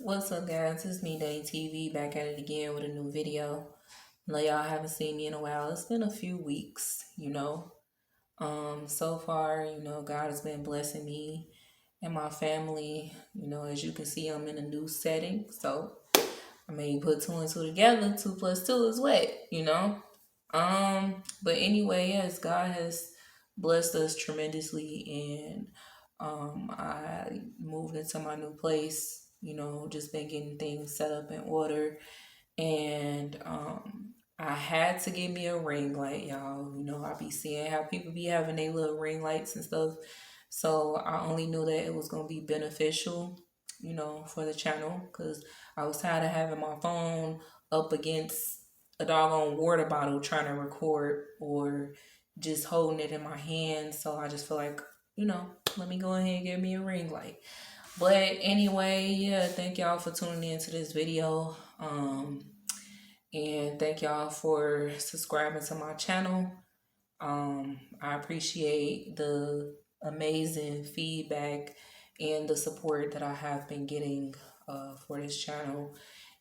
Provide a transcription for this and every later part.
What's up, guys? It's me, Day TV, back at it again with a new video. I know y'all haven't seen me in a while. It's been a few weeks. So far, God has been blessing me and my family. As you can see, I'm in a new setting. So I mean, put two and two together. Two plus two is what. But anyway, yes, God has blessed us tremendously, and I moved into my new place. Just been getting things set up in order, and I had to get me a ring light, y'all. I be seeing how people be having their little ring lights and stuff, so I only knew that it was gonna be beneficial, for the channel, because I was tired of having my phone up against a doggone water bottle trying to record, or just holding it in my hand. So I just feel like, let me go ahead and get me a ring light. But anyway, yeah, thank y'all for tuning in to this video. And thank y'all for subscribing to my channel. I appreciate the amazing feedback and the support that I have been getting for this channel.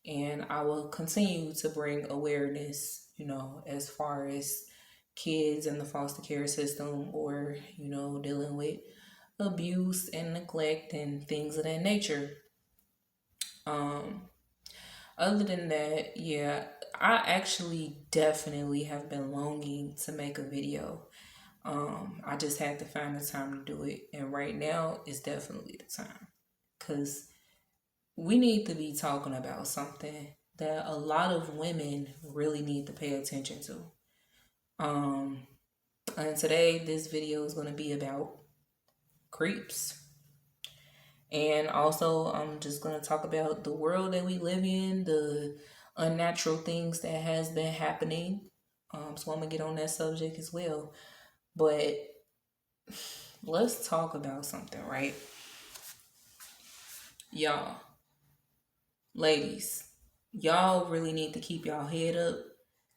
And I will continue to bring awareness, as far as kids in the foster care system, or, dealing with abuse and neglect and things of that nature. Other than that, yeah, I actually definitely have been longing to make a video. I just had to find the time to do it, and right now is definitely the time, because we need to be talking about something that a lot of women really need to pay attention to. And today this video is going to be about creeps. And also, I'm just going to talk about the world that we live in, the unnatural things that has been happening. So I'm going to get on that subject as well. But let's talk about something, right? Y'all, ladies, y'all really need to keep y'all head up,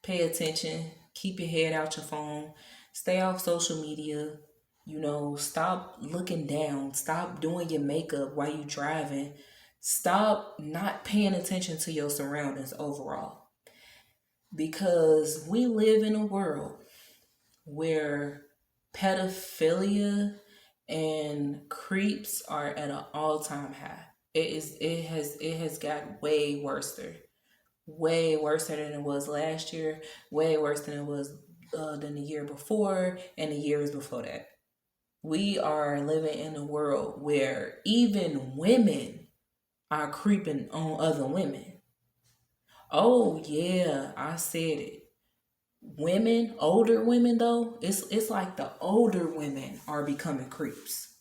pay attention, keep your head out your phone, stay off social media. Stop looking down. Stop doing your makeup while you driving. Stop not paying attention to your surroundings overall. Because we live in a world where pedophilia and creeps are at an all-time high. It has got way worse than it was last year, way worse than it was than the year before and the years before that. We are living in a world where even women are creeping on other women. Oh yeah, I said it. Women, older women though, it's like the older women are becoming creeps.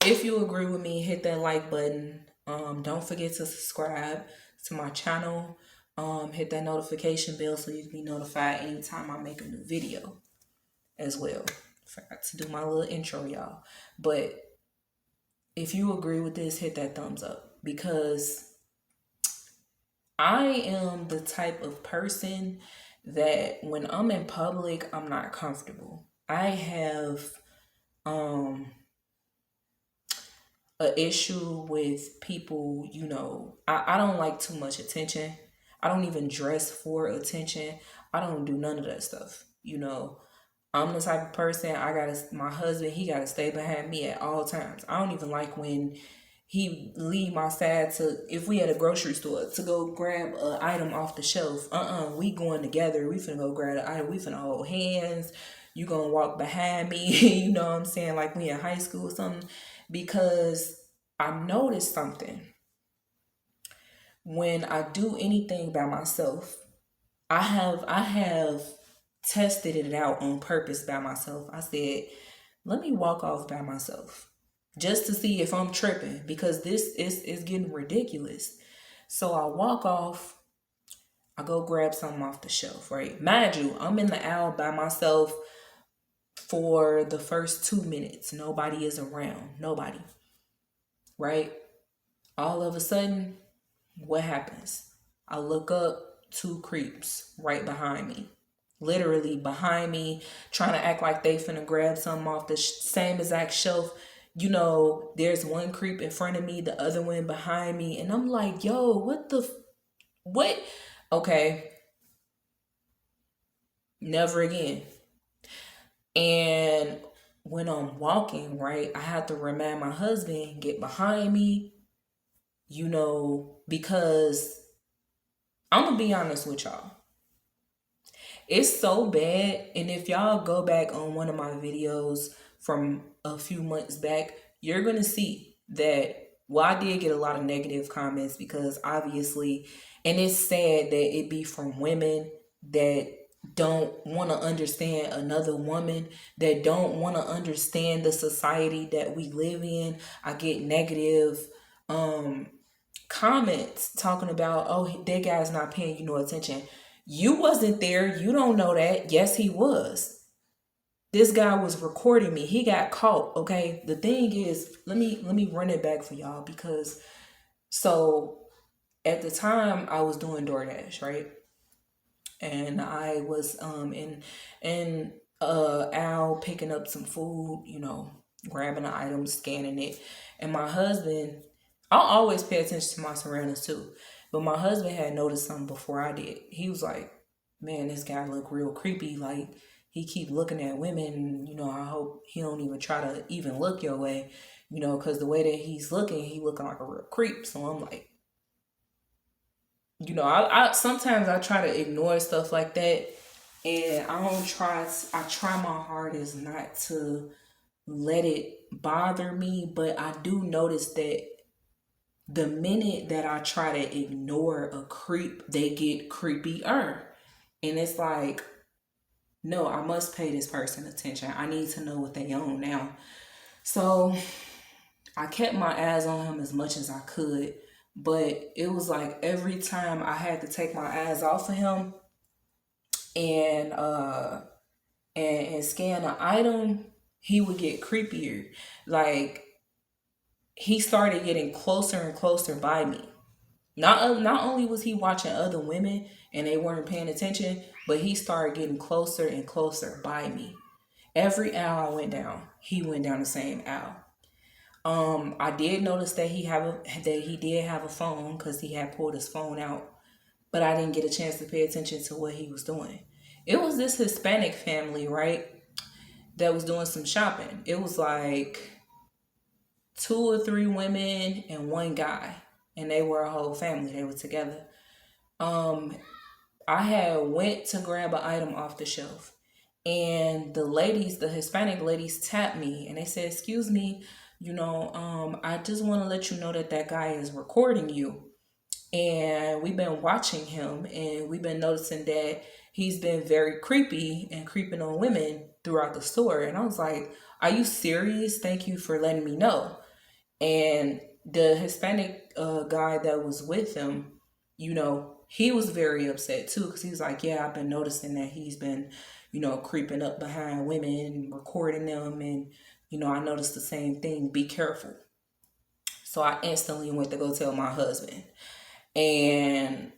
If you agree with me, hit that like button. Don't forget to subscribe to my channel. Hit that notification bell so you can be notified anytime I make a new video as well. Forgot to do my little intro, y'all. But if you agree with this, hit that thumbs up, because I am the type of person that when I'm in public, I'm not comfortable. I have an issue with people, I don't like too much attention. I don't even dress for attention. I don't do none of that stuff. I'm the type of person, my husband, he gotta stay behind me at all times. I don't even like when he leave my side if we at a grocery store, to go grab an item off the shelf. We going together. We finna go grab the item. We finna hold hands. You gonna walk behind me. You know what I'm saying? Like we in high school or something. Because I noticed something. When I do anything by myself, I have tested it out on purpose by myself. I said, let me walk off by myself just to see if I'm tripping, because this is getting ridiculous. So I walk off, I go grab something off the shelf, right? Mind you, I'm in the aisle by myself for the first 2 minutes. Nobody is around. Nobody. Right? All of a sudden, what happens? I look up, 2 creeps right behind me. Literally behind me, trying to act like they finna grab something off the same exact shelf. You know, there's one creep in front of me, the other one behind me, and I'm like, yo, what? Okay, never again. And when I'm walking, right, I have to remind my husband, get behind me, you know, because I'm gonna be honest with y'all. It's so bad. And if y'all go back on one of my videos from a few months back, you're gonna see that, well, I did get a lot of negative comments because obviously, and it's sad that it be from women that don't want to understand another woman, that don't want to understand the society that we live in. I get negative um comments talking about, oh, that guy's not paying you no attention. You wasn't there. You don't know that. Yes, he was. This guy was recording me. He got caught. Okay. The thing is, let me run it back for y'all, because so at the time I was doing DoorDash, right? And I was in Al picking up some food, you know, grabbing the item, scanning it. And my husband, I'll always pay attention to my surroundings too. But my husband had noticed something before I did. He was like, man, this guy look real creepy. Like, he keep looking at women, you know, I hope he don't even try to even look your way, you know, because the way that he's looking, he looking like a real creep. So I'm like, you know, I sometimes I try to ignore stuff like that, and I try my hardest not to let it bother me, but I do notice that the minute that I try to ignore a creep, they get creepier. And it's like, no, I must pay this person attention. I need to know what they own now. So I kept my eyes on him as much as I could, but it was like every time I had to take my eyes off of him and and scan an item, he would get creepier. Like, he started getting closer and closer by me. Not only was he watching other women and they weren't paying attention, but he started getting closer and closer by me. Every aisle I went down, he went down the same aisle. I did notice that he did have a phone because he had pulled his phone out, but I didn't get a chance to pay attention to what he was doing. It was this Hispanic family, right, that was doing some shopping. It was like two or three women and one guy, and they were a whole family. They were together. Um, I had went to grab an item off the shelf, and the Hispanic ladies tapped me and they said, "Excuse me, you know, I just want to let you know that that guy is recording you, and we've been watching him, and we've been noticing that he's been very creepy and creeping on women throughout the store." And I was like, "Are you serious? Thank you for letting me know." And the Hispanic guy that was with him, you know, he was very upset too, because he was like, yeah, I've been noticing that he's been, you know, creeping up behind women, recording them. And, you know, I noticed the same thing. Be careful. So I instantly went to go tell my husband. And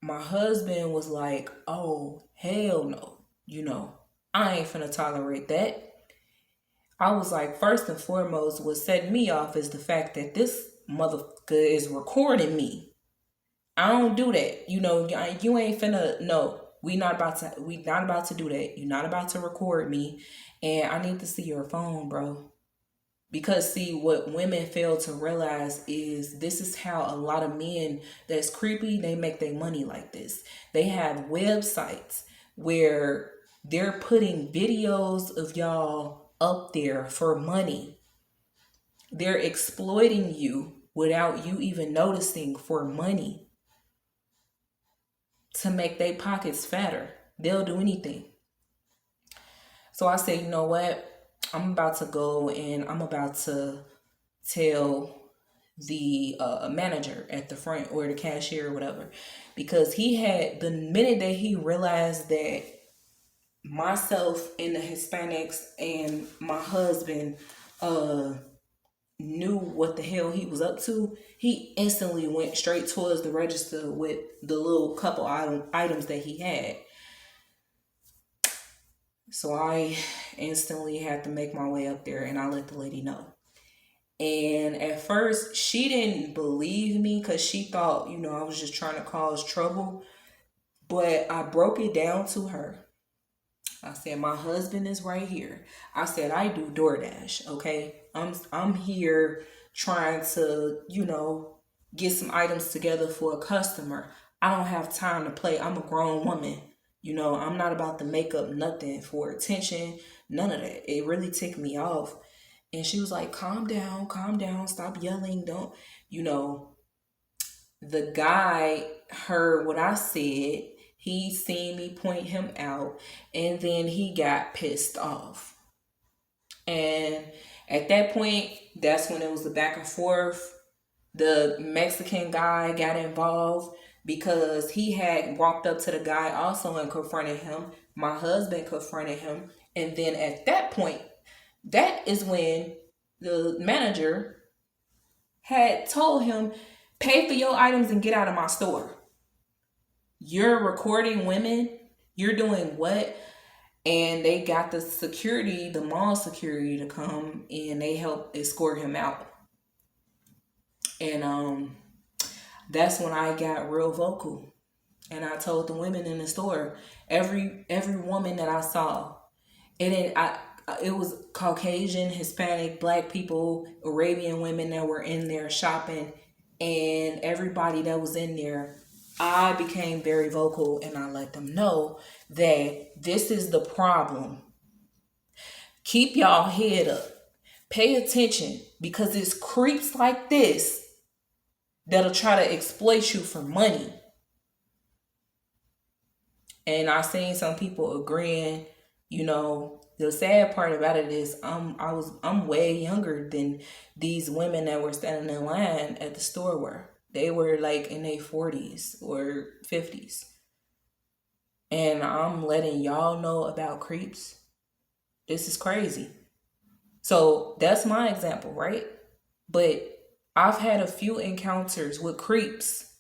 my husband was like, oh, hell no. You know, I ain't finna tolerate that. I was like, first and foremost, what set me off is the fact that this motherfucker is recording me. I don't do that. You know, you ain't finna. No, we not about to do that. You're not about to record me, and I need to see your phone, bro. Because see, what women fail to realize is this is how a lot of men that's creepy, they make their money like this. They have websites where they're putting videos of y'all up there for money. They're exploiting you without you even noticing for money to make their pockets fatter. They'll do anything. So I said, you know what? I'm about to go and I'm about to tell the manager at the front or the cashier or whatever, because he had, the minute that he realized that myself and the Hispanics and my husband knew what the hell he was up to, he instantly went straight towards the register with the little couple items that he had. So I instantly had to make my way up there and I let the lady know. And at first, she didn't believe me because she thought, I was just trying to cause trouble. But I broke it down to her. I said, my husband is right here. I said, I do DoorDash, okay? I'm here trying to, get some items together for a customer. I don't have time to play. I'm a grown woman. I'm not about to make up nothing for attention. None of that. It really ticked me off. And she was like, calm down, stop yelling. Don't, you know, the guy heard what I said. He seen me point him out, and then he got pissed off. And at that point, that's when it was the back and forth. The Mexican guy got involved because he had walked up to the guy also and confronted him. My husband confronted him. And then at that point, that is when the manager had told him, pay for your items and get out of my store. You're recording women. You're doing what? And they got the security, the mall security, to come and they helped escort him out. And that's when I got real vocal. And I told the women in the store, every woman that I saw, it was Caucasian, Hispanic, Black people, Arabian women that were in there shopping, and everybody that was in there, I became very vocal and I let them know that this is the problem. Keep y'all head up. Pay attention, because it's creeps like this that'll try to exploit you for money. And I seen some people agreeing, the sad part about it is I'm way younger than these women that were standing in line at the store were. They were like in their 40s or 50s. And I'm letting y'all know about creeps. This is crazy. So that's my example, right? But I've had a few encounters with creeps.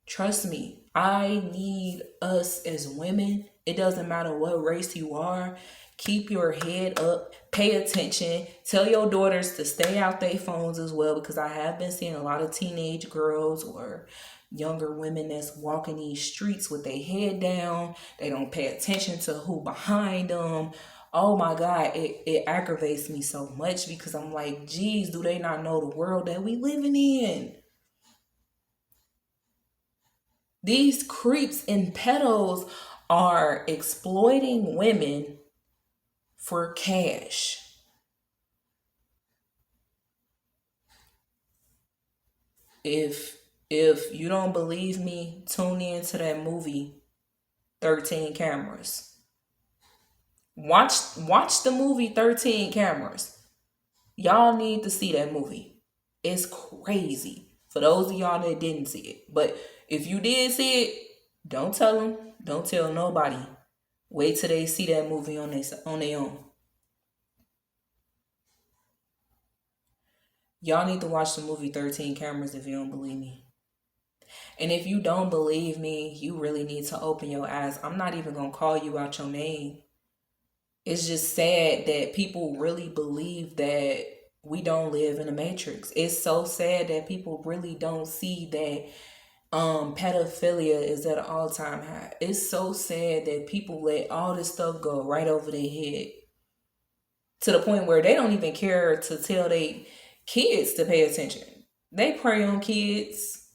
Trust me, I need us as women. It doesn't matter what race you are. Keep your head up. Pay attention. Tell your daughters to stay out their phones as well, because I have been seeing a lot of teenage girls or younger women that's walking these streets with their head down. They don't pay attention to who behind them. Oh my God, it aggravates me so much, because I'm like, geez, do they not know the world that we living in? These creeps and pedos are exploiting women for cash. If you don't believe me, tune in to that movie 13 Cameras. Watch the movie 13 Cameras. Y'all need to see that movie. It's crazy. For those of y'all that didn't see it. But if you did see it, don't tell them. Don't tell nobody. Wait till they see that movie on their own. Y'all need to watch the movie 13 Cameras if you don't believe me. And if you don't believe me, you really need to open your eyes. I'm not even going to call you out your name. It's just sad that people really believe that we don't live in a matrix. It's so sad that people really don't see that pedophilia is at an all-time high. It's so sad that people let all this stuff go right over their head, to the point where they don't even care to tell their kids to pay attention. They prey on kids,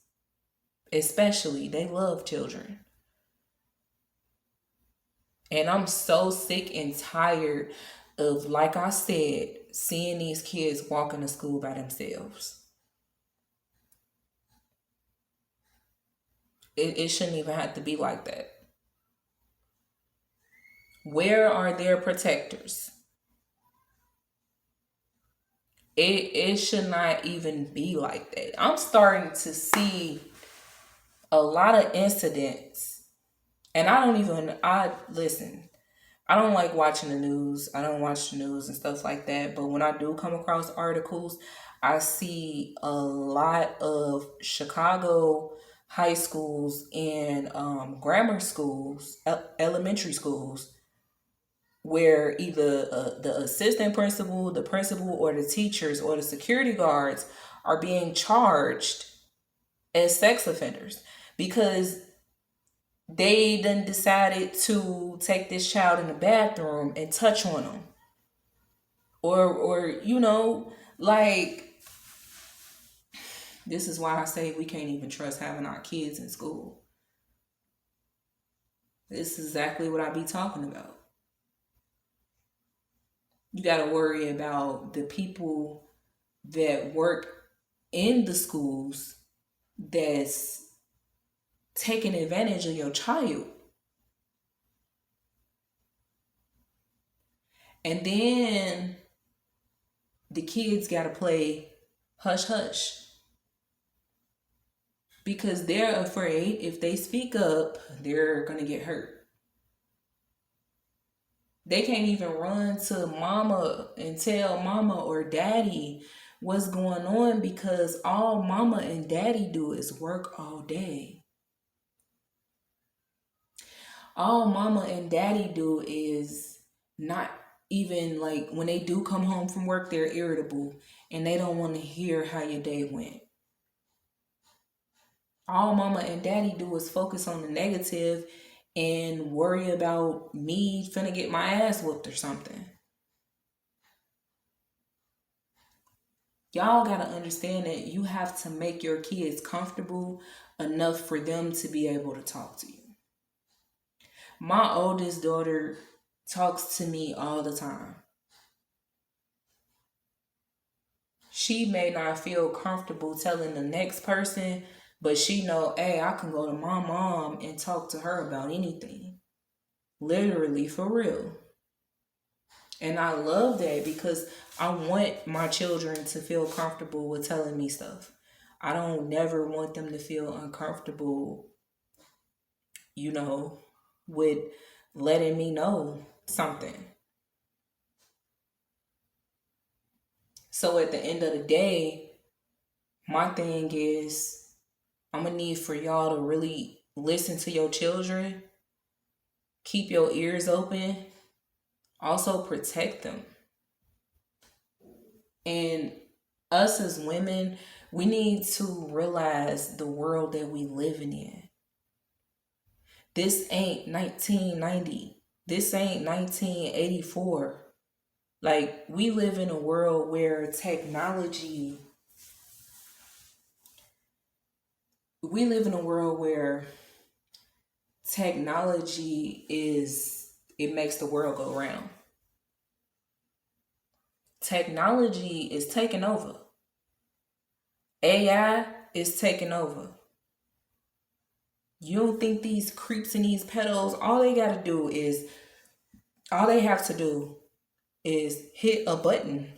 especially. They love children. And I'm so sick and tired of, like I said, seeing these kids walking to school by themselves. It shouldn't even have to be like that. Where are their protectors? It should not even be like that. I'm starting to see a lot of incidents, and I listen, I don't like watching the news. I don't watch the news and stuff like that. But when I do come across articles, I see a lot of Chicago high schools and grammar schools, elementary schools, where either the assistant principal, the principal, or the teachers or the security guards are being charged as sex offenders because they then decided to take this child in the bathroom and touch on them, or like, this is why I say we can't even trust having our kids in school. This is exactly what I be talking about. You got to worry about the people that work in the schools that's taking advantage of your child. And then the kids got to play hush hush because they're afraid if they speak up, they're going to get hurt. They can't even run to mama and tell mama or daddy what's going on because all mama and daddy do is work all day. All mama and daddy do is not even, like, when they do come home from work, they're irritable and they don't want to hear how your day went. All mama and daddy do is focus on the negative and worry about me finna get my ass whooped or something. Y'all gotta understand that you have to make your kids comfortable enough for them to be able to talk to you. My oldest daughter talks to me all the time. She may not feel comfortable telling the next person, but she know, hey, I can go to my mom and talk to her about anything. Literally, for real. And I love that because I want my children to feel comfortable with telling me stuff. I don't never want them to feel uncomfortable, with letting me know something. So at the end of the day, my thing is, I'm going to need for y'all to really listen to your children, keep your ears open, also protect them. And us as women, we need to realize the world that we living in. This ain't 1990. This ain't 1984. Like, we live in a world where technology it makes the world go round. Technology is taking over. AI is taking over. You don't think these creeps and these pedos, all they have to do is hit a button,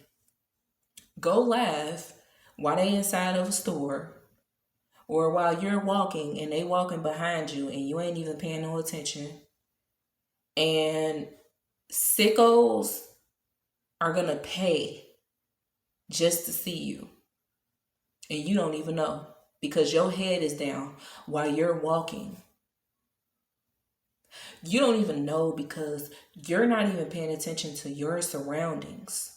go live while they inside of a store, or while you're walking and they walking behind you and you ain't even paying no attention. And sickos are gonna pay just to see you. And you don't even know because your head is down while you're walking. You don't even know because you're not even paying attention to your surroundings.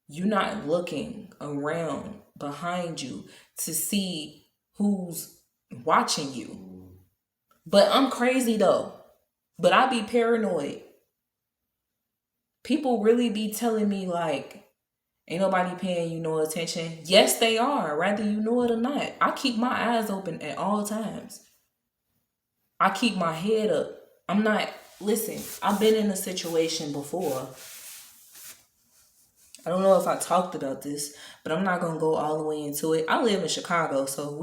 You're not looking around behind you to see who's watching you. But I'm crazy though. But I be paranoid. People really be telling me, like, ain't nobody paying you no attention. Yes, they are, whether you know it or not. I keep my eyes open at all times. I keep my head up. Listen, I've been in a situation before. I don't know if I talked about this, but I'm not going to go all the way into it. I live in Chicago, so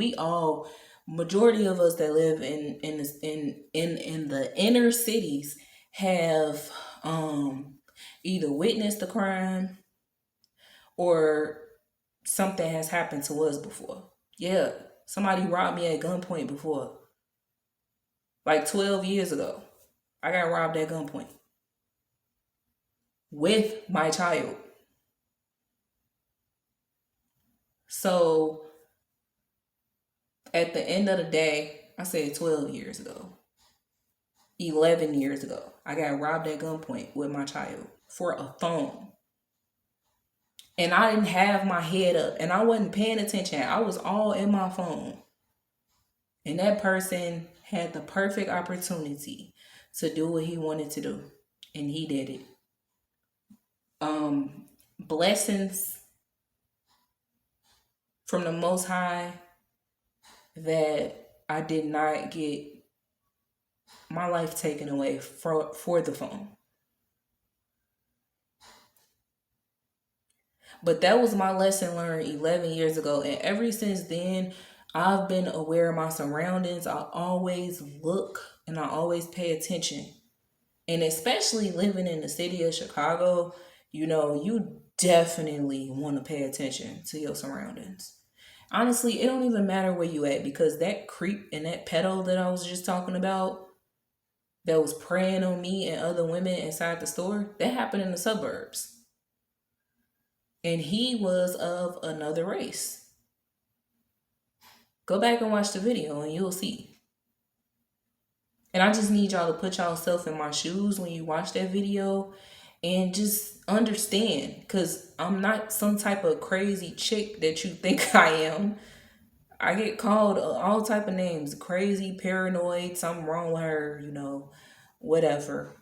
majority of us that live in the inner cities have either witnessed a crime or something has happened to us before. Yeah, somebody robbed me at gunpoint before. Like 12 years ago, I got robbed at gunpoint with my child. So at the end of the day, I said 12 years ago. 11 years ago. I got robbed at gunpoint with my child for a phone. And I didn't have my head up and I wasn't paying attention. I was all in my phone. And that person had the perfect opportunity to do what he wanted to do. And he did it. Blessings from the Most High that I did not get my life taken away for the phone. But that was my lesson learned 11 years ago. And ever since then, I've been aware of my surroundings. I always look and I always pay attention. And especially living in the city of Chicago, you definitely want to pay attention to your surroundings. Honestly, it don't even matter where you at, because that creep and that pedo that I was just talking about that was preying on me and other women inside the store, that happened in the suburbs. And he was of another race. Go back and watch the video and you'll see. And I just need y'all to put yourself in my shoes when you watch that video and just understand, because I'm not some type of crazy chick that you think I am. I get called all type of names, crazy, paranoid, something wrong with her, whatever.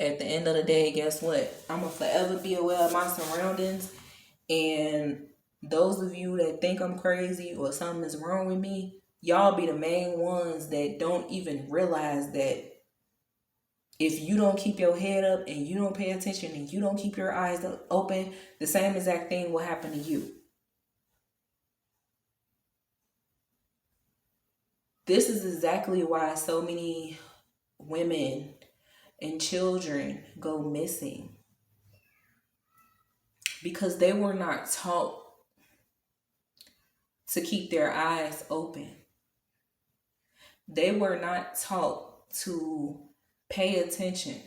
At the end of the day, guess what? I'm going to forever be aware of my surroundings. And those of you that think I'm crazy or something is wrong with me, y'all be the main ones that don't even realize that if you don't keep your head up and you don't pay attention and you don't keep your eyes open, the same exact thing will happen to you. This is exactly why so many women and children go missing, because they were not taught to keep their eyes open. They were not taught to pay attention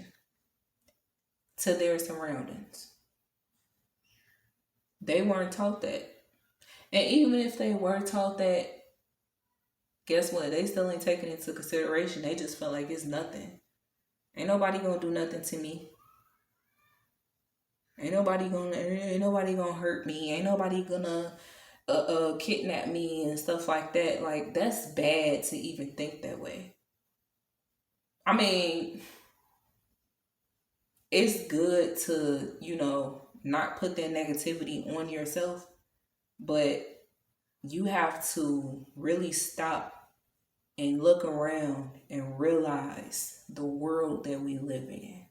to their surroundings. They weren't taught that. And even if they were taught that, guess what? They still ain't taking it into consideration. They just feel like it's nothing. Ain't nobody gonna do nothing to me. Ain't nobody gonna hurt me. Ain't nobody gonna kidnap me and stuff like that. Like, that's bad to even think that way. I mean, it's good to, not put that negativity on yourself, but you have to really stop and look around and realize the world that we live in.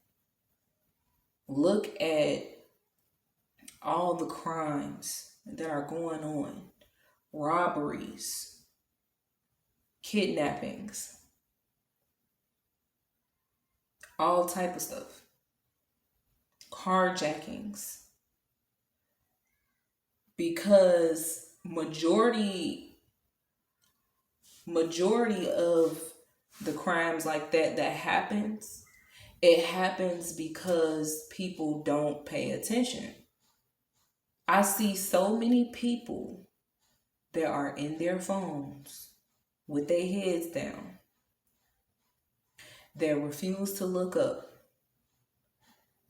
Look at all the crimes that are going on, robberies, kidnappings, all type of stuff, carjackings, because majority of the crimes like that happens, it happens because people don't pay attention. I see so many people that are in their phones with their heads down that refuse to look up.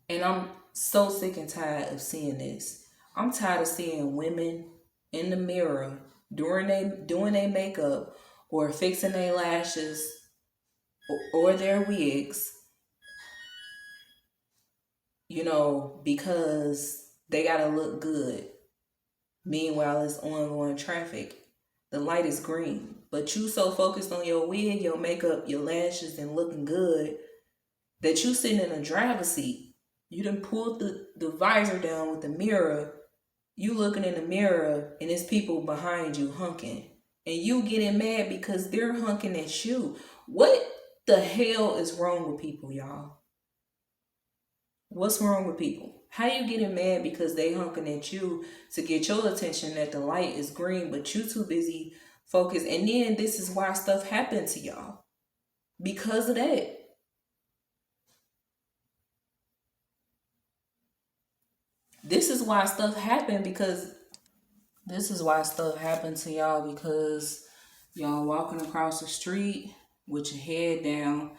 And I'm so sick and tired of seeing this. I'm tired of seeing women in the mirror doing their makeup or fixing their lashes or their wigs, because they gotta look good. Meanwhile, it's ongoing traffic. The light is green, but you so focused on your wig, your makeup, your lashes, and looking good that you sitting in a driver's seat. You done pulled the visor down with the mirror. You looking in the mirror and there's people behind you hunking. And you getting mad because they're hunking at you. What the hell is wrong with people, y'all? What's wrong with people? How you getting mad because they hunking at you to get your attention that the light is green, but you too busy focused? And then this is why stuff happened to y'all. Because of that. This is why stuff happened to y'all, because y'all walking across the street with your head down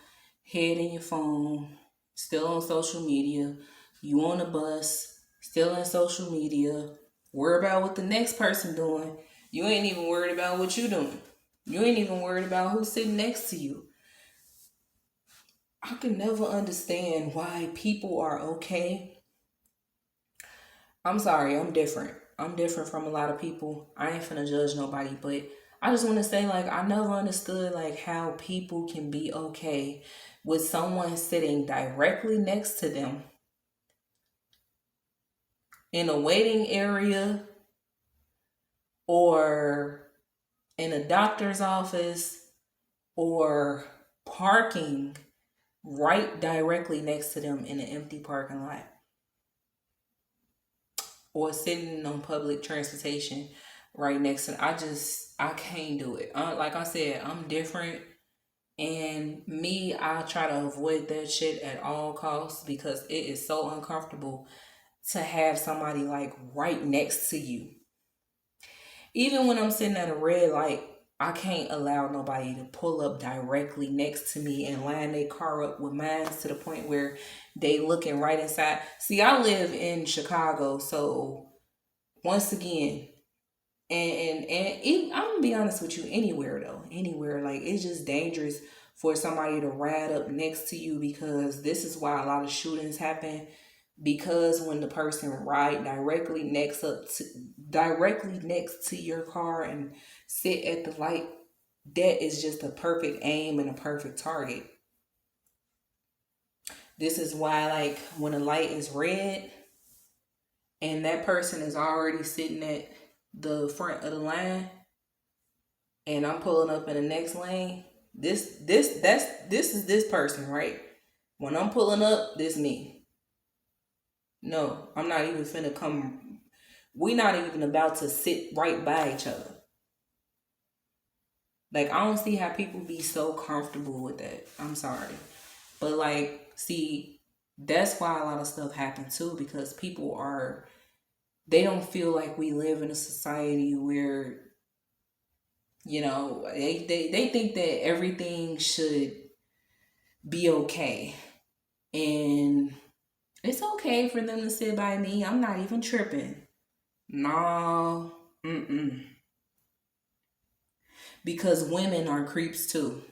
head in your phone, still on social media. You on a bus, still in social media. Worry about what the next person doing. You ain't even worried about what you doing. You ain't even worried about who's sitting next to you. I can never understand why people are okay. I'm sorry, I'm different. I'm different from a lot of people. I ain't finna judge nobody, but I just want to say, like, I never understood, like, how people can be okay with someone sitting directly next to them in a waiting area or in a doctor's office or parking right directly next to them in an empty parking lot or sitting on public transportation right next to them. I can't do it. Like I said, I'm different. And me, I try to avoid that shit at all costs because it is so uncomfortable to have somebody like right next to you. Even when I'm sitting at a red light, I can't allow nobody to pull up directly next to me and line their car up with mine to the point where they looking right inside. See, I live in Chicago, so once again, I'm gonna be honest with you, anywhere though, anywhere, like it's just dangerous for somebody to ride up next to you because this is why a lot of shootings happen because when the person ride directly next to your car and sit at the light, that is just a perfect aim and a perfect target. This is why, like, when a light is red and that person is already sitting at the front of the line and I'm pulling up in the next lane, this is this person, right? When I'm pulling up, this me. No, I'm not even finna come. We not even about to sit right by each other. Like, I don't see how people be so comfortable with that. I'm sorry. But like, see, that's why a lot of stuff happens too, because people are they don't feel like we live in a society where, they think that everything should be okay. And it's okay for them to sit by me. I'm not even tripping. No. Mm-mm. Because women are creeps too,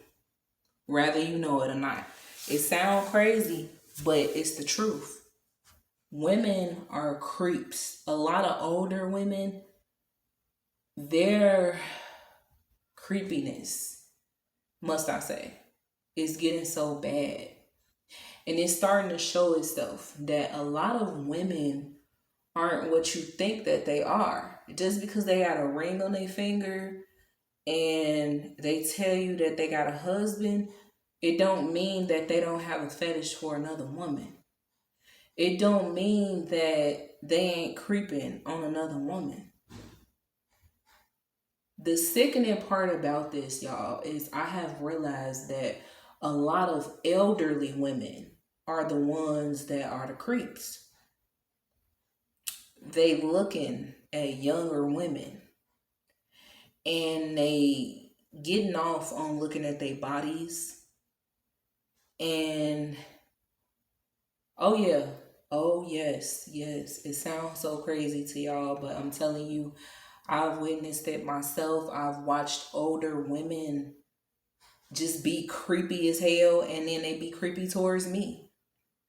whether you know it or not. It sounds crazy, but it's the truth. Women are creeps. A lot of older women, their creepiness, must I say, is getting so bad. And it's starting to show itself that a lot of women aren't what you think that they are. Just because they got a ring on their finger and they tell you that they got a husband, it don't mean that they don't have a fetish for another woman. It don't mean that they ain't creeping on another woman. The sickening part about this, y'all, is I have realized that a lot of elderly women are the ones that are the creeps. They looking at younger women and they getting off on looking at their bodies and oh yeah, oh yes, it sounds so crazy to y'all, but I'm telling you, I've witnessed it myself. I've watched older women just be creepy as hell and then they be creepy towards me.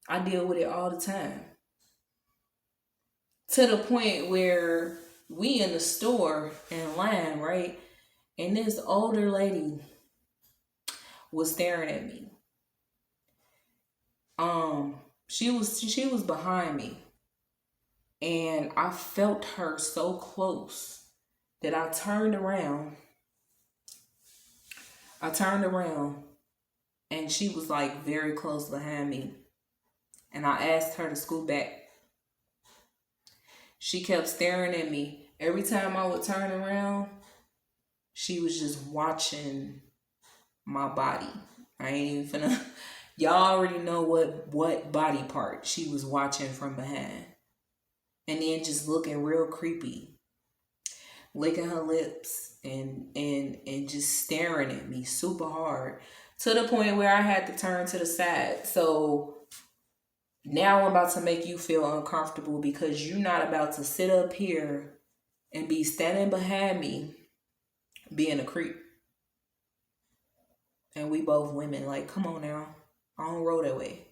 I deal with it all the time. To the point where we in the store in line, right? And this older lady was staring at me. She was behind me and I felt her so close that I turned around. And she was like very close behind me. And I asked her to scoot back. She kept staring at me. Every time I would turn around, she was just watching my body. I ain't even finna. Y'all already know what body part she was watching from behind. And then just looking real creepy. Licking her lips and just staring at me super hard to the point where I had to turn to the side. So now I'm about to make you feel uncomfortable because you're not about to sit up here and be standing behind me being a creep. And we both women. Like, come on now. I don't roll that way.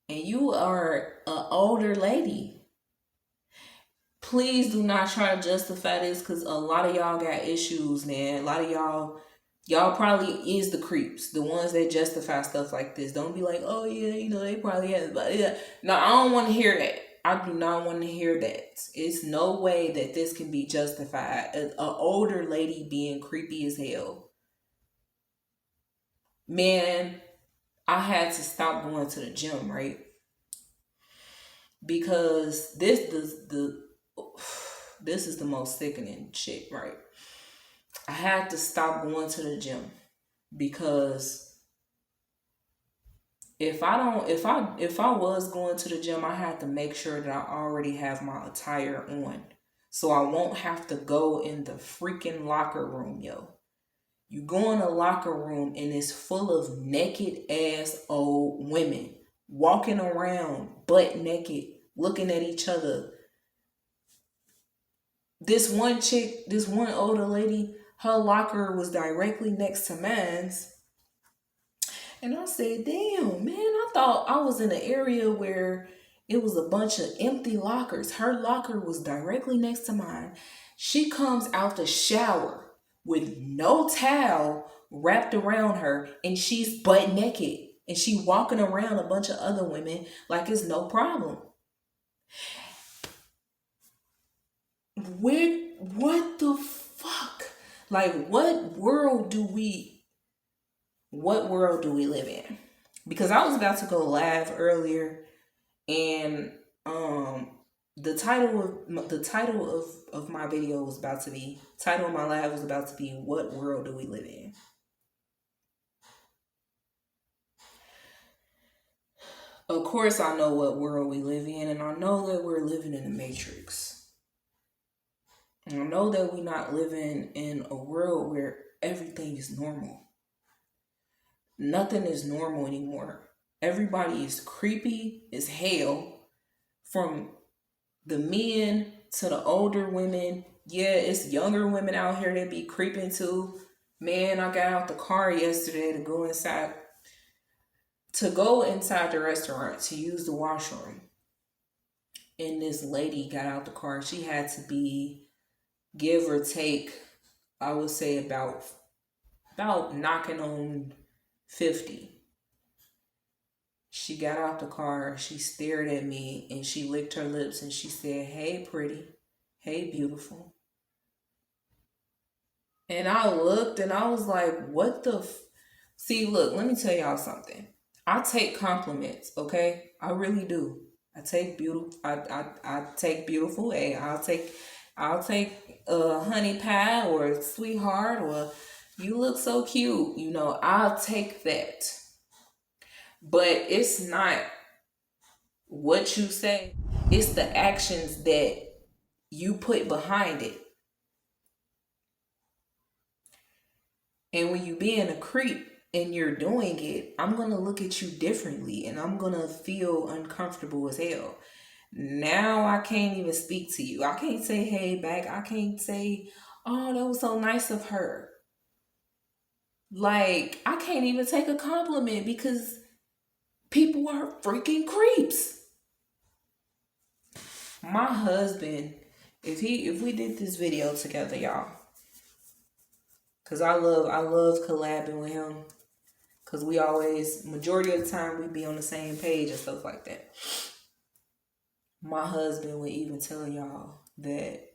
And you are an older lady. Please do not try to justify this because a lot of y'all got issues, man. A lot of y'all probably is the creeps, the ones that justify stuff like this. Don't be like, oh yeah, they probably have, but yeah. No, I don't want to hear that. I do not want to hear that. It's no way that this can be justified. An older lady being creepy as hell. Man, I had to stop going to the gym, right? Because this is the most sickening shit, right? I had to stop going to the gym because if I was going to the gym, I had to make sure that I already have my attire on. So I won't have to go in the freaking locker room, yo. You go in a locker room and it's full of naked ass old women walking around butt naked, looking at each other. This one older lady, her locker was directly next to mine's. And I said, damn, man, I thought I was in an area where it was a bunch of empty lockers. Her locker was directly next to mine. She comes out the shower with no towel wrapped around her and she's butt naked. And she walking around a bunch of other women like it's no problem. What the fuck? Like, what world do we live in? Because I was about to go live earlier and the title of my video was about to be, title of my live was about to be, what world do we live in? Of course I know what world we live in, and I know that we're living in a matrix. And I know that we're not living in a world where everything is normal. Nothing is normal anymore. Everybody is creepy as hell, from the men to the older women. Yeah, it's younger women out here that be creeping too. Man, I got out the car yesterday to go inside the restaurant to use the washroom. And this lady got out the car. She had to be, give or take, I would say about knocking on 50. She got out the car, she stared at me, and she licked her lips and she said, hey, pretty. Hey, beautiful. And I looked and I was like, what the See, look, let me tell y'all something. I take compliments, okay? I really do. I take beautiful. Hey, I'll take honey pie or sweetheart or you look so cute. I'll take that. But it's not what you say. It's the actions that you put behind it. And when you being a creep and you're doing it, I'm going to look at you differently and I'm going to feel uncomfortable as hell. Now I can't even speak to you. I can't say hey back. I can't say, oh, that was so nice of her. Like, I can't even take a compliment because people are freaking creeps. My husband, if we did this video together, y'all, because I love collabing with him, because we always, majority of the time, we be on the same page and stuff like that. My husband would even tell y'all that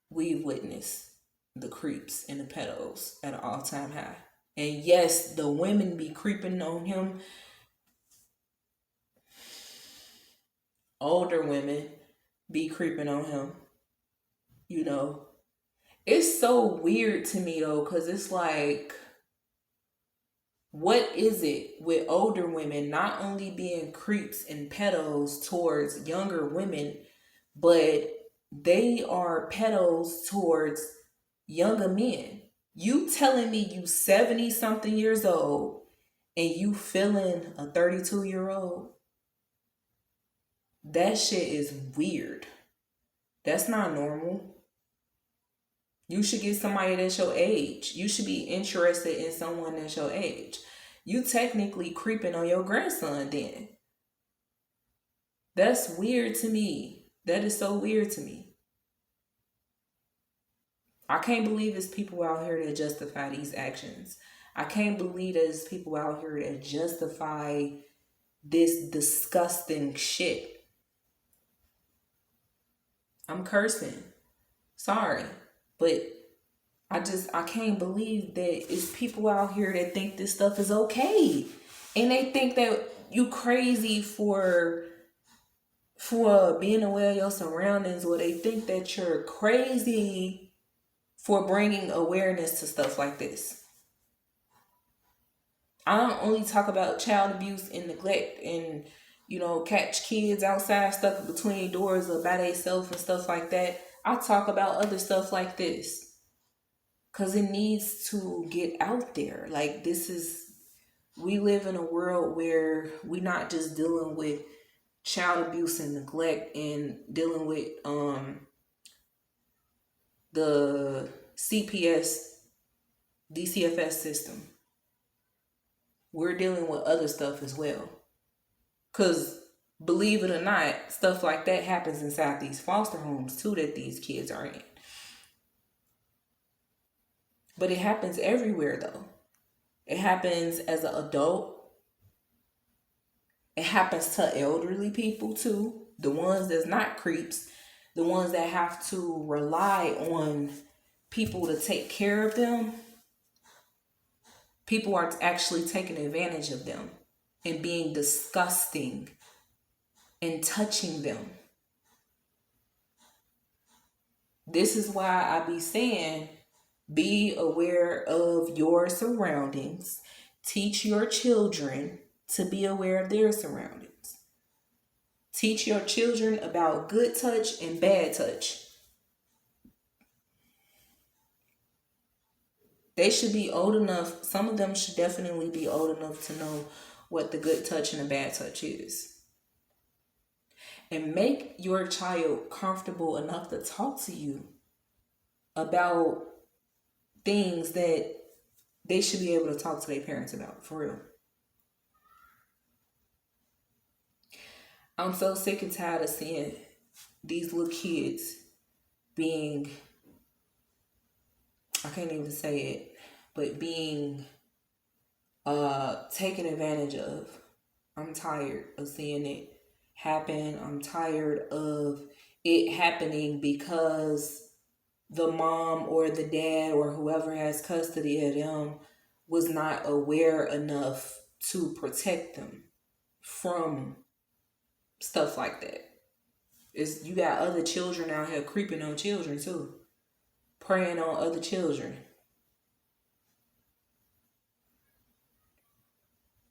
we've witnessed the creeps and the pedos at an all-time high. And yes, the women be creeping on him. Older women be creeping on him. It's so weird to me though, because it's like, what is it with older women not only being creeps and pedos towards younger women, but they are pedos towards younger men? You telling me you 70 something years old and you feeling a 32-year-old? That shit is weird. That's not normal. You should get somebody that's your age. You should be interested in someone that's your age. You technically creeping on your grandson then. That's weird to me. That is so weird to me. I can't believe it's people out here that justify these actions. I can't believe there's people out here that justify this disgusting shit. I'm cursing. Sorry. But I can't believe that it's people out here that think this stuff is okay. And they think that you crazy for being aware of your surroundings, or they think that you're crazy for bringing awareness to stuff like this. I don't only talk about child abuse and neglect and, catch kids outside stuck between doors or by themselves and stuff like that. I talk about other stuff like this because it needs to get out there. Like, we live in a world where we're not just dealing with child abuse and neglect and dealing with the CPS, DCFS system. We're dealing with other stuff as well. Because believe it or not, stuff like that happens inside these foster homes too that these kids are in. But it happens everywhere though. It happens as an adult. It happens to elderly people too. The ones that's not creeps. The ones that have to rely on people to take care of them. People are actually taking advantage of them and being disgusting and touching them. This is why I be saying, be aware of your surroundings. Teach your children to be aware of their surroundings. Teach your children about good touch and bad touch. They should be old enough, some of them should definitely be old enough to know what the good touch and the bad touch is. And make your child comfortable enough to talk to you about things that they should be able to talk to their parents about, for real. I'm so sick and tired of seeing these little kids being, I can't even say it, but being taken advantage of. I'm tired of seeing it happen. I'm tired of it happening because the mom or the dad or whoever has custody of them was not aware enough to protect them from stuff like that. You got other children out here creeping on children too, preying on other children.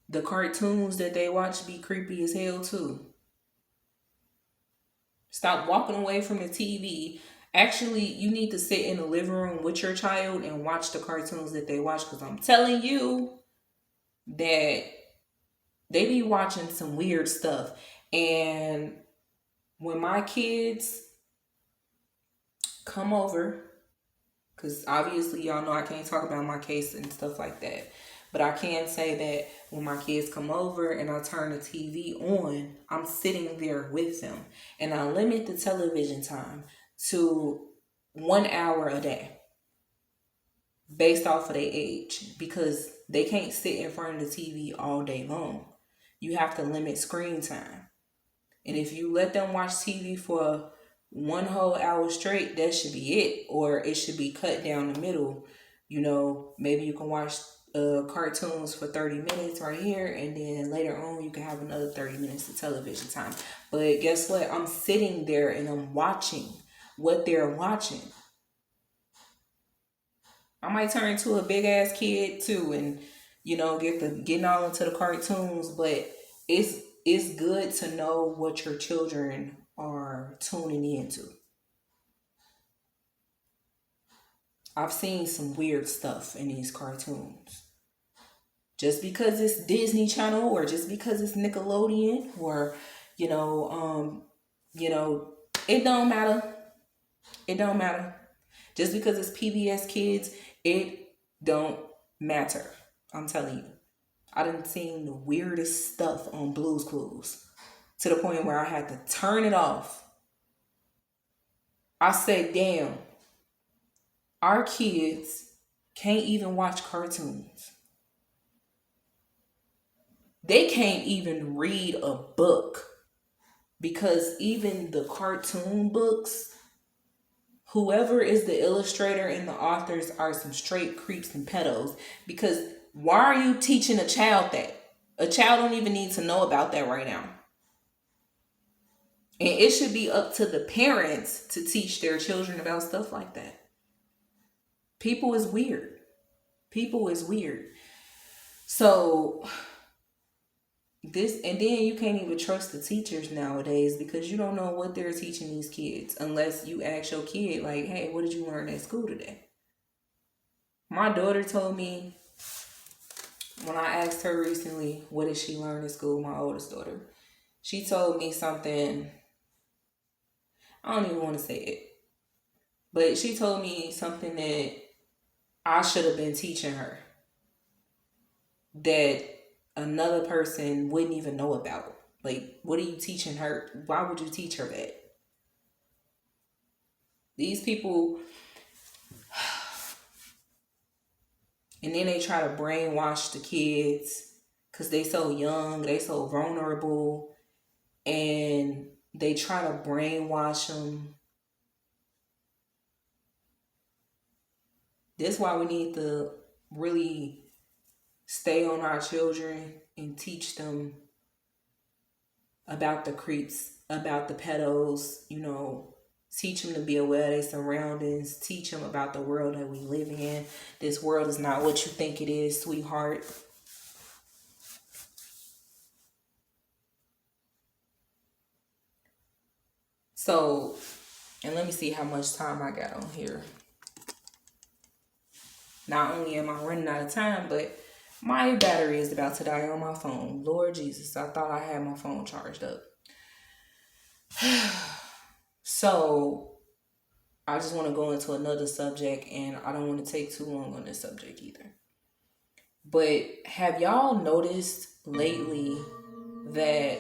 The cartoons that they watch be creepy as hell too. Stop walking away from the TV. Actually, you need to sit in the living room with your child and watch the cartoons that they watch, because I'm telling you that they be watching some weird stuff. And when my kids come over, because obviously y'all know I can't talk about my case and stuff like that, but I can say that when my kids come over and I turn the TV on, I'm sitting there with them. And I limit the television time to 1 hour a day based off of their age, because they can't sit in front of the TV all day long. You have to limit screen time. And if you let them watch TV for 1 whole hour straight, that should be it. Or it should be cut down the middle. Maybe you can watch cartoons for 30 minutes right here, and then later on you can have another 30 minutes of television time. But guess what? I'm sitting there and I'm watching what they're watching. I might turn to a big ass kid too, and getting all into the cartoons, but it's good to know what your children are tuning into. I've seen some weird stuff in these cartoons. Just because it's Disney Channel or just because it's Nickelodeon or, you know, you know, it don't matter. It don't matter. Just because it's PBS Kids, it don't matter. I'm telling you. I done seen the weirdest stuff on Blue's Clues to the point where I had to turn it off. I said, damn, our kids can't even watch cartoons. They can't even read a book because even the cartoon books, whoever is the illustrator and the authors are some straight creeps and pedos. Because why are you teaching a child that? A child don't even need to know about that right now. And it should be up to the parents to teach their children about stuff like that. People is weird. People is weird. So this, and then you can't even trust the teachers nowadays because you don't know what they're teaching these kids unless you ask your kid, like, hey, what did you learn at school today? My daughter told me when I asked her recently, what did she learn at school, my oldest daughter, she told me something, I don't even want to say it, but she told me something that I should have been teaching her that another person wouldn't even know about. Like, what are you teaching her? Why would you teach her that? These people, and then they try to brainwash the kids because they so young, they so vulnerable, and they try to brainwash them. That's why we need to really stay on our children and teach them about the creeps, about the pedos, teach them to be aware of their surroundings, teach them about the world that we live in. This world is not what you think it is, sweetheart. So, and let me see how much time I got on here. Not only am I running out of time, but my battery is about to die on my phone. Lord Jesus, I thought I had my phone charged up. So, I just want to go into another subject, and I don't want to take too long on this subject either. But have y'all noticed lately that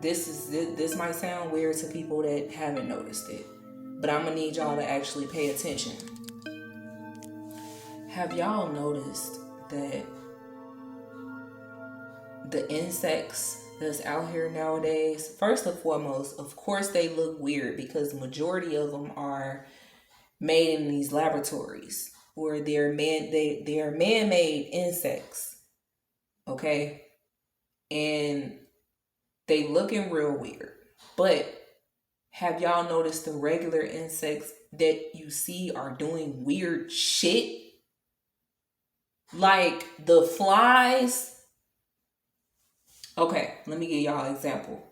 this might sound weird to people that haven't noticed it, but I'm gonna need y'all to actually pay attention. Have y'all noticed that the insects that's out here nowadays, first and foremost, of course they look weird because the majority of them are made in these laboratories where they are man-made insects, okay? And they looking real weird. But have y'all noticed the regular insects that you see are doing weird shit? Like the flies. Okay, let me give y'all an example.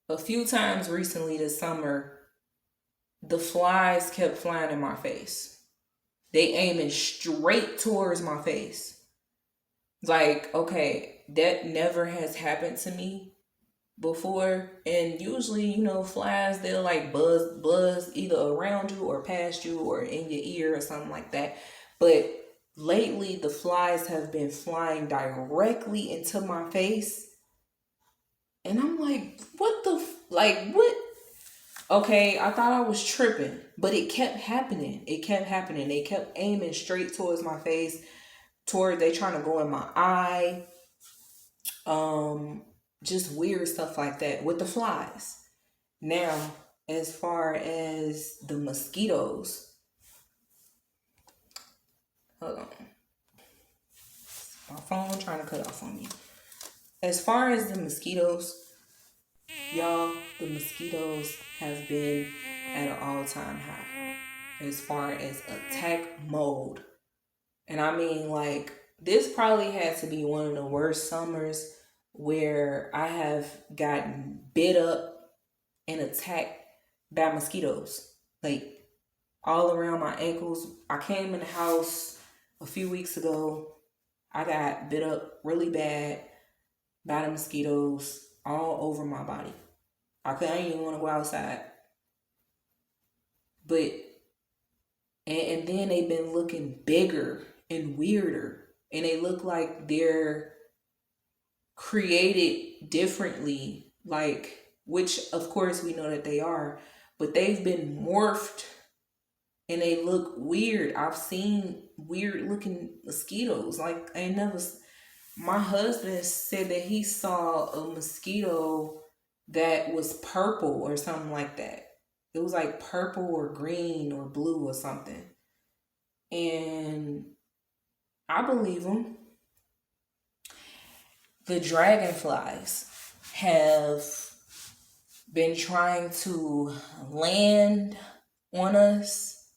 A few times recently this summer, the flies kept flying in my face. They aiming straight towards my face. Like, okay, that never has happened to me before. And usually, flies, they'll like buzz either around you or past you or in your ear or something like that. But lately, the flies have been flying directly into my face. And I'm like, what? Okay, I thought I was tripping, but it kept happening. They kept aiming straight towards my face, they trying to go in my eye. Just weird stuff like that with the flies. Now, as far as the mosquitoes, hold on. My phone trying to cut off on me. As far as the mosquitoes, y'all, the mosquitoes have been at an all-time high as far as attack mode. And I mean, like, this probably had to be one of the worst summers where I have gotten bit up and attacked by mosquitoes. like all around my ankles. I came in the house a few weeks ago. I got bit up really bad by the mosquitoes all over my body. I couldn't even want to go outside. But and then they've been looking bigger and weirder. And they look like they're created differently, like, which of course we know that they are, but they've been morphed and they look weird. I've seen weird looking mosquitoes. Like, I never, my husband said that he saw a mosquito that was purple or something like that. It was like purple or green or blue or something. And I believe him. The dragonflies have been trying to land on us.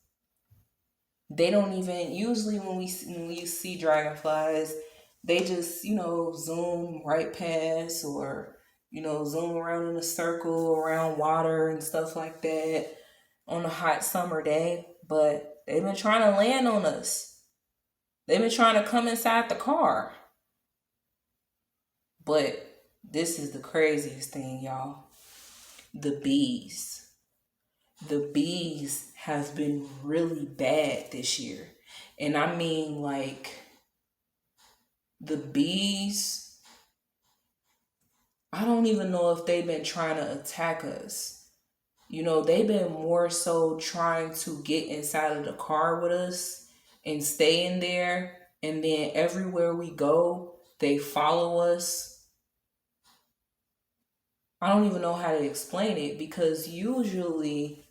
They don't even, usually when you see dragonflies, they just, zoom right past, or, zoom around in a circle around water and stuff like that on a hot summer day. But they've been trying to land on us. They've been trying to come inside the car. But this is the craziest thing, y'all. The bees. The bees have been really bad this year. And I mean, like, the bees, I don't even know if they've been trying to attack us. They've been more so trying to get inside of the car with us and stay in there. And then everywhere we go, they follow us. I don't even know how to explain it, because usually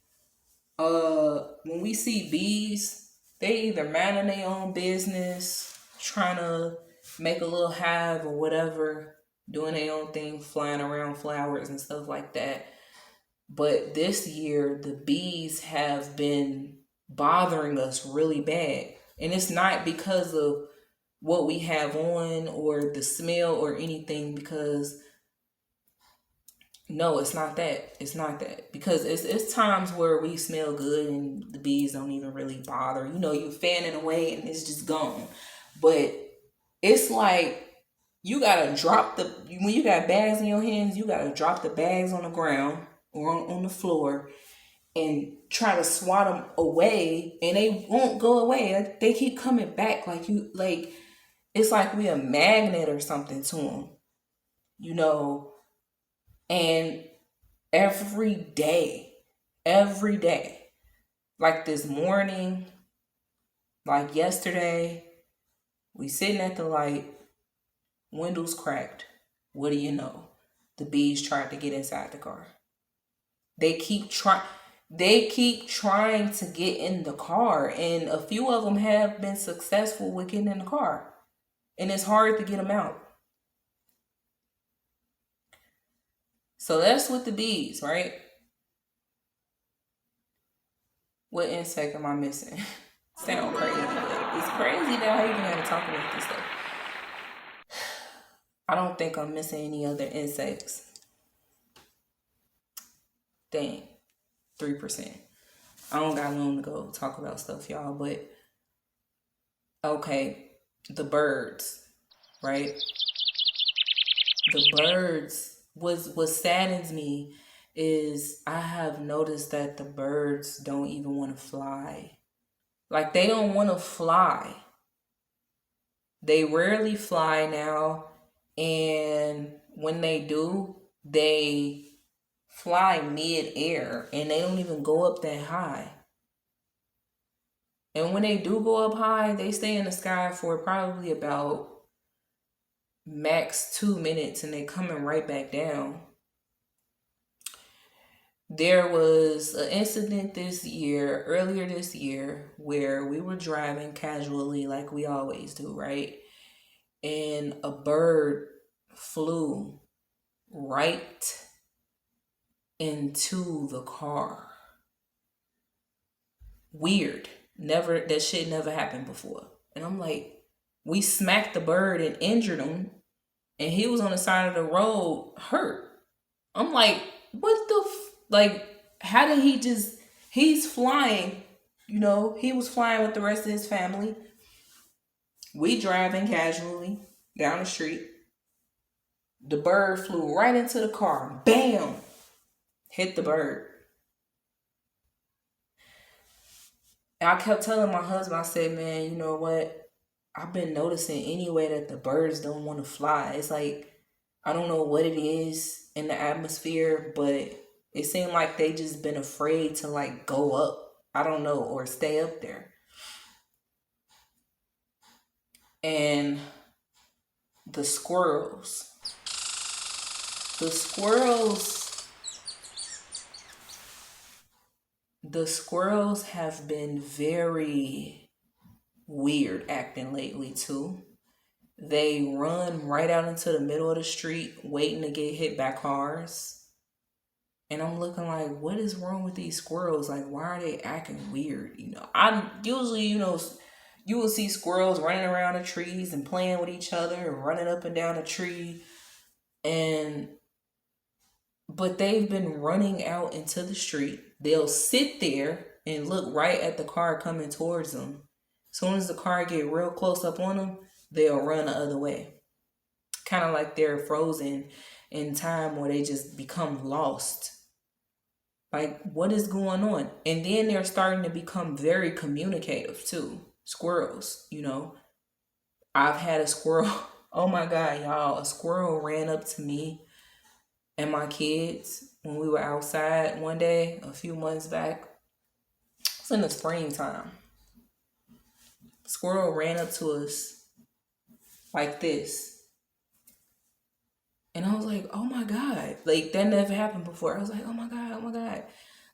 when we see bees, they either minding their own business, trying to make a little hive or whatever, doing their own thing, flying around flowers and stuff like that. But this year, the bees have been bothering us really bad. And it's not because of what we have on or the smell or anything, because no, it's not that. It's not that. Because it's times where we smell good and the bees don't even really bother. You fan it away and it's just gone. But it's like you gotta when you got bags in your hands, you gotta drop the bags on the ground or on the floor and try to swat them away, and they won't go away. They keep coming back like it's like we a magnet or something to them. And every day, like this morning, like yesterday, we sitting at the light, windows cracked. What do you know? The bees tried to get inside the car. They keep trying to get in the car, and a few of them have been successful with getting in the car. And it's hard to get them out. So that's with the bees, right? What insect am I missing? Sound crazy, but it's crazy that I even have to talk about this stuff. I don't think I'm missing any other insects. Dang, 3%. I don't got long to go talk about stuff, y'all, but okay, the birds, right? The birds, what saddens me is I have noticed that the birds don't even want to fly. Like, they don't want to fly. They rarely fly now, and when they do, they fly mid-air, and they don't even go up that high. And when they do go up high, they stay in the sky for probably about max 2 minutes, and they coming right back down. There was an incident earlier this year, where we were driving casually like we always do, right? And a bird flew right into the car. Weird. That shit never happened before. And I'm like, we smacked the bird and injured him, and he was on the side of the road hurt. I'm like, what the like, how did he just He's flying, he was flying with the rest of his family. We driving casually down the street. The bird flew right into the car. Bam! Hit the bird. And I kept telling my husband, I said, man, you know what? I've been noticing anyway that the birds don't want to fly. It's like, I don't know what it is in the atmosphere, but it seemed like they just been afraid to like go up. I don't know, or stay up there. And the squirrels. The squirrels the squirrels have been very weird acting lately too. They run right out into the middle of the street waiting to get hit by cars. And I'm looking like, what is wrong with these squirrels? Like, why are they acting weird? I usually, you will see squirrels running around the trees and playing with each other and running up and down a tree. But they've been running out into the street. They'll sit there and look right at the car coming towards them. As soon as the car get real close up on them, they'll run the other way. Kind of like they're frozen in time, where they just become lost. Like, what is going on? And then they're starting to become very communicative too. Squirrels, I've had a squirrel. Oh my God, y'all. A squirrel ran up to me and my kids when we were outside one day a few months back. It's in the springtime. Squirrel ran up to us like this. And I was like, oh my God. Like, that never happened before. I was like, oh my God, oh my God.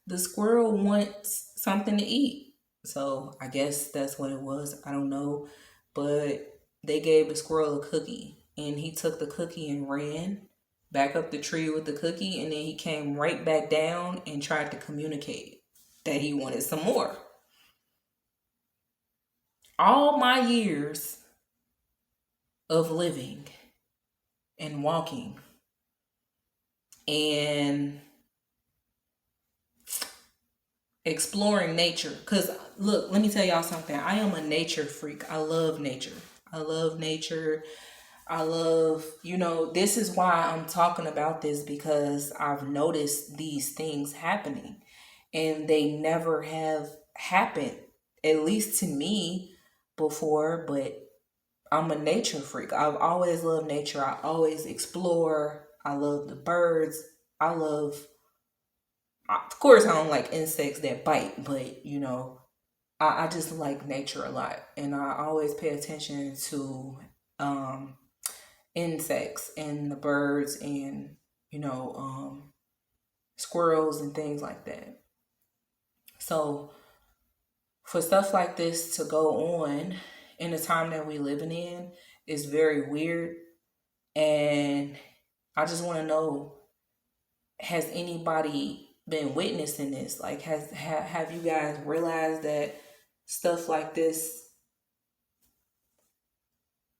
The squirrel wants something to eat. So I guess that's what it was. I don't know. But they gave the squirrel a cookie. And he took the cookie and ran back up the tree with the cookie. And then he came right back down and tried to communicate that he wanted some more. All my years of living and walking and exploring nature, because look, let me tell y'all something. I am a nature freak. I love nature. I love nature. I love, this is why I'm talking about this, because I've noticed these things happening and they never have happened, at least to me, before. But I'm a nature freak. I've always loved nature. I always explore. I love the birds. Of course, I don't like insects that bite, but I just like nature a lot. And I always pay attention to insects and the birds and, squirrels and things like that. So for stuff like this to go on in the time that we living in is very weird. And I just want to know, has anybody been witnessing this? Like, have you guys realized that stuff like this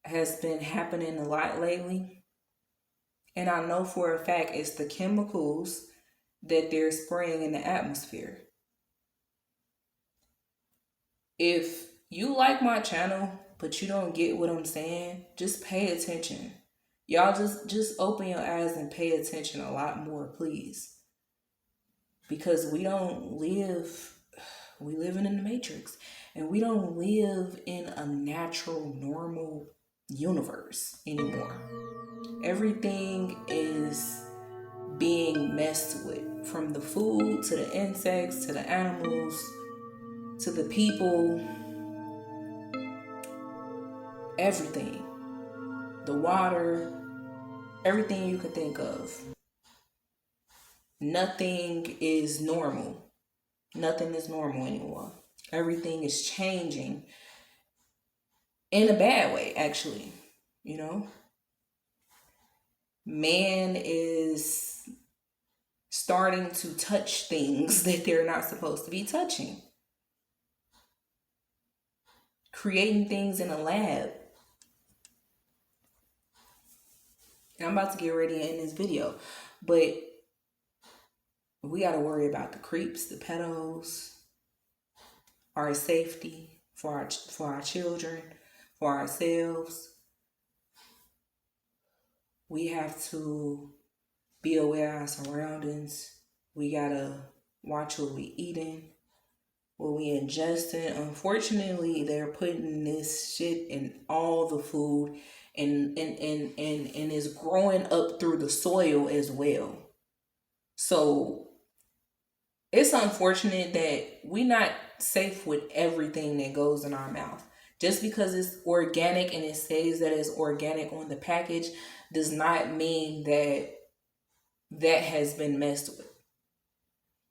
has been happening a lot lately? And I know for a fact it's the chemicals that they're spraying in the atmosphere. If you like my channel, but you don't get what I'm saying, just pay attention. Y'all just open your eyes and pay attention a lot more, please. Because we living in the Matrix, and we don't live in a natural, normal universe anymore. Everything is being messed with, from the food to the insects to the animals to the people. Everything, the water, everything you could think of. Nothing is normal. Nothing is normal anymore. Everything is changing in a bad way, actually. Man is starting to touch things that they're not supposed to be touching. Creating things in a lab. And I'm about to get ready to end this video. But We got to worry about the creeps, the pedos, our safety for our children, for ourselves. We have to be aware of our surroundings. We gotta watch what we eating, what we ingesting. Unfortunately, they're putting this shit in all the food, and is growing up through the soil as well. So it's unfortunate that we not safe with everything that goes in our mouth. Just because it's organic and it says that it's organic on the package does not mean that that has been messed with.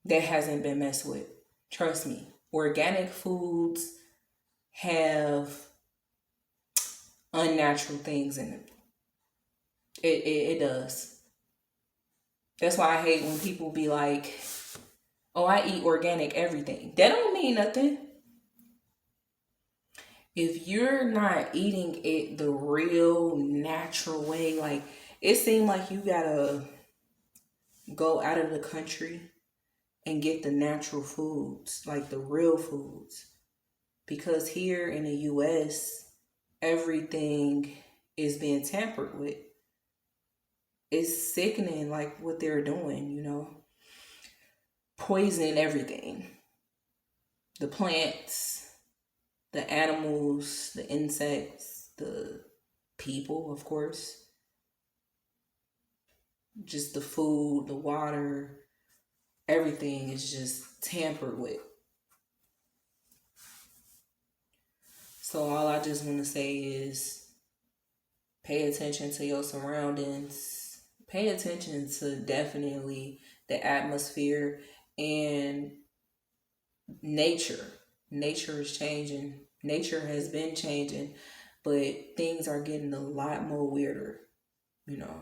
That hasn't been messed with. Trust me. Organic foods have unnatural things in them. It does. That's why I hate when people be like, oh, I eat organic everything. That don't mean nothing. If you're not eating it the real natural way, like it seemed like you gotta go out of the country and get the natural foods, like the real foods. Because here in the US, everything is being tampered with. It's sickening, like what they're doing, you know, poisoning everything, the plants, the animals, the insects, the people, of course, just the food, the water, everything is just tampered with. So all I just want to say is pay attention to your surroundings. Pay attention to definitely the atmosphere and nature. Nature is changing. Nature has been changing, but things are getting a lot more weirder, you know.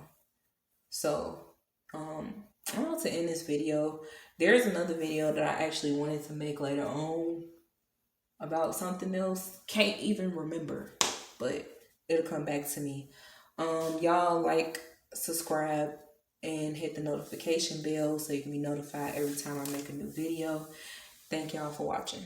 So, I want to end this video. There's another video that I actually wanted to make later on about something else. Can't even remember, but it'll come back to me. Y'all like, subscribe, and hit the notification bell so you can be notified every time I make a new video. Thank y'all for watching.